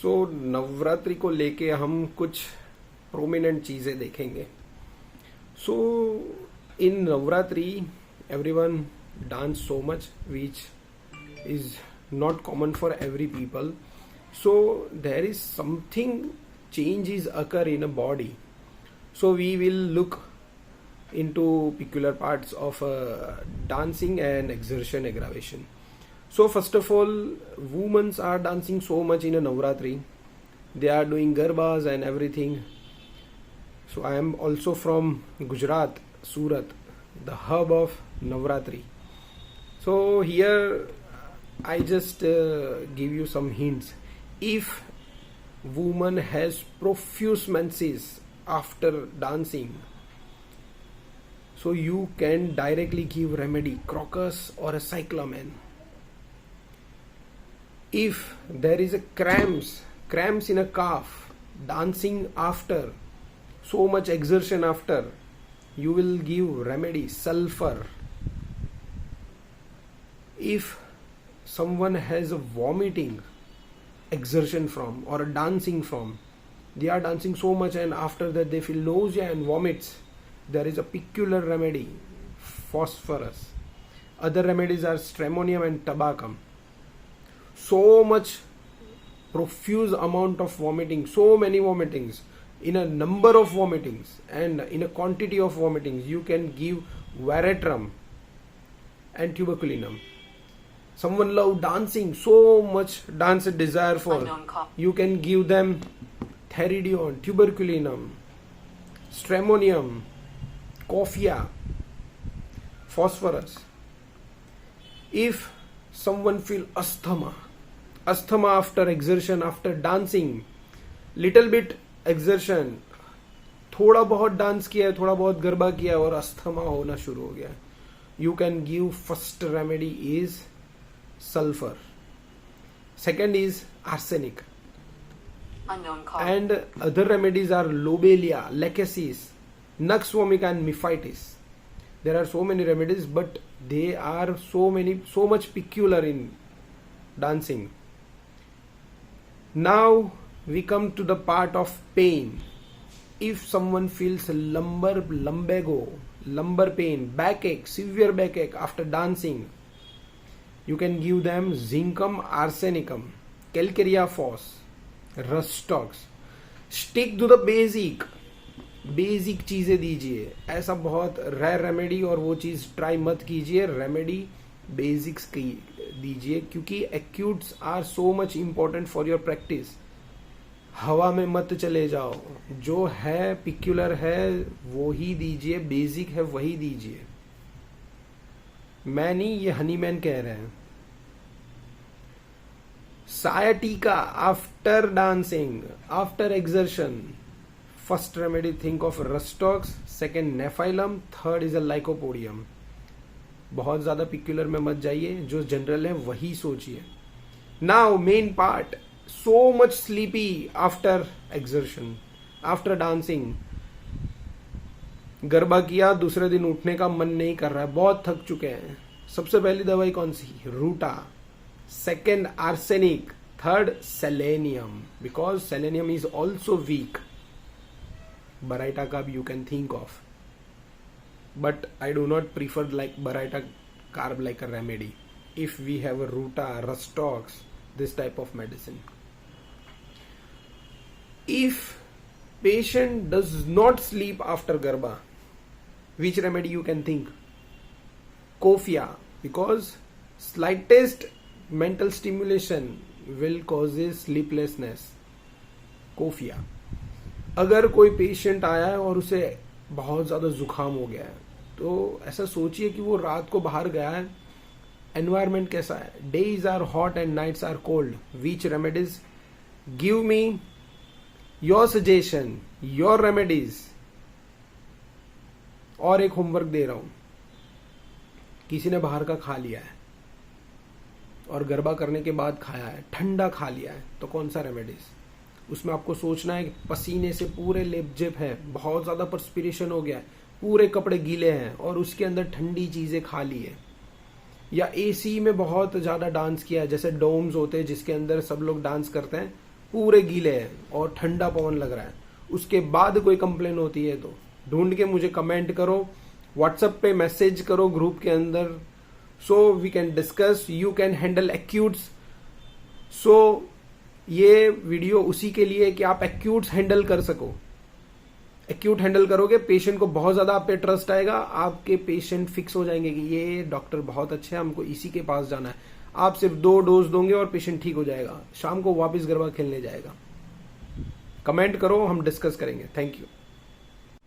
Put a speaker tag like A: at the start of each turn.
A: सो नवरात्रि को लेके हम कुछ प्रोमिनेंट चीजें देखेंगे. सो इन Navratri everyone dance so much which is not common for every people. So there is something changes occur in a body. So we will look into peculiar parts of dancing and exertion aggravation. So first of all, women are dancing so much in a Navratri. They are doing garbas and everything. So I am also from Gujarat, Surat, the hub of Navratri. So here I just give you some hints. If woman has profuse menses after dancing, so you can directly give remedy, crocus or a cyclamen. If there is a cramps in a calf, dancing after, so much exertion after, you will give remedy, sulfur. If someone has a vomiting exertion from or a dancing from, they are dancing so much and after that they feel nausea and vomits, there is a peculiar remedy, phosphorus. Other remedies are stramonium and tabacum. So much profuse amount of vomiting, so many vomitings, in a number of vomitings and in a quantity of vomitings, you can give veratrum and tuberculinum. Someone love dancing, so much dance desire for, you can give them theridion, tuberculinum, stramonium, coffea, phosphorus. If someone feel asthma after exertion, after dancing, little bit exertion, थोड़ा बहुत dance किया है, थोड़ा बहुत गरबा किया है और asthma होना शुरू हो गया, you can give first remedy is sulfur. Second is arsenic. And other remedies are lobelia, lachesis, nux vomica and mephitis. There are so many remedies, but they are so much peculiar in dancing. Now we come to the part of pain. If someone feels lumbago, lumbar pain, backache, severe backache after dancing, you can give them zincum arsenicum, calcarea phos, rustox. Stick to the basic चीजें दीजिए. ऐसा बहुत rare remedy और वो चीज try मत कीजिए. Remedy basics की दीजिए, क्योंकि acutes are so much important for your practice. हवा में मत चले जाओ, जो है पिक्युलर है वो ही दीजिए, बेसिक है वही दीजिए. मैं नहीं, ये हनीमैन कह रहे हैं. Sciatica after dancing, after exertion, first remedy think of rhus tox, second नेफाइलम, थर्ड इज अ लाइकोपोडियम. बहुत ज्यादा पिक्युलर में मत जाइए, जो जनरल है वही सोचिए. Now main part, so much sleepy after exertion, after dancing. Garba किया, दूसरे दिन उठने का मन नहीं कर रहा है, बहुत थक चुके हैं. सबसे पहली दवाई कौन सी? Ruta. Second arsenic, third selenium, because selenium is also weak. Baryta का भी you can think of, but I do not prefer like baryta carb like a remedy. If we have a ruta, rustox, this type of medicine. If patient does not sleep after garba, which remedy you can think? Coffea, because slightest mental stimulation will causes sleeplessness. Coffea. अगर कोई patient आया है और उसे बहुत ज्यादा जुकाम हो गया है, तो ऐसा सोचिए कि वो रात को बाहर गया है. एनवायरमेंट कैसा है? Days are hot and nights are cold. Which remedies? Give me your suggestion, your remedies. और एक होमवर्क दे रहा हूं. किसी ने बाहर का खा लिया है और गरबा करने के बाद खाया है, ठंडा खा लिया है, तो कौन सा रेमेडीज? उसमें आपको सोचना है कि पसीने से पूरे लेपजेप है, बहुत ज्यादा परस्पिरेशन हो गया है, पूरे कपड़े गीले हैं और उसके अंदर ठंडी चीजें खा ली है, या एसी में बहुत ज्यादा डांस किया है, जैसे डोम्स होते हैं जिसके अंदर सब लोग डांस करते हैं, पूरे गीले हैं और ठंडा पवन लग रहा है, उसके बाद कोई कंप्लेन होती है तो ढूंढ के मुझे कमेंट करो, व्हाट्सएप पे मैसेज करो ग्रुप के अंदर, so we can discuss, you can handle acutes. So ये वीडियो उसी के लिए कि आप एक्यूट्स हैंडल कर सको। एक्यूट हैंडल करोगे, पेशेंट को बहुत ज्यादा आप पे ट्रस्ट आएगा, आपके पेशेंट फिक्स हो जाएंगे कि ये डॉक्टर बहुत अच्छे हैं, हमको इसी के पास जाना है। आप सिर्फ 2 डोज दोगे और पेशेंट ठीक हो जाएगा, शाम को वापस गरबा खेलने जाएगा। कमेंट करो, हम डिस्कस करेंगे। Thank you.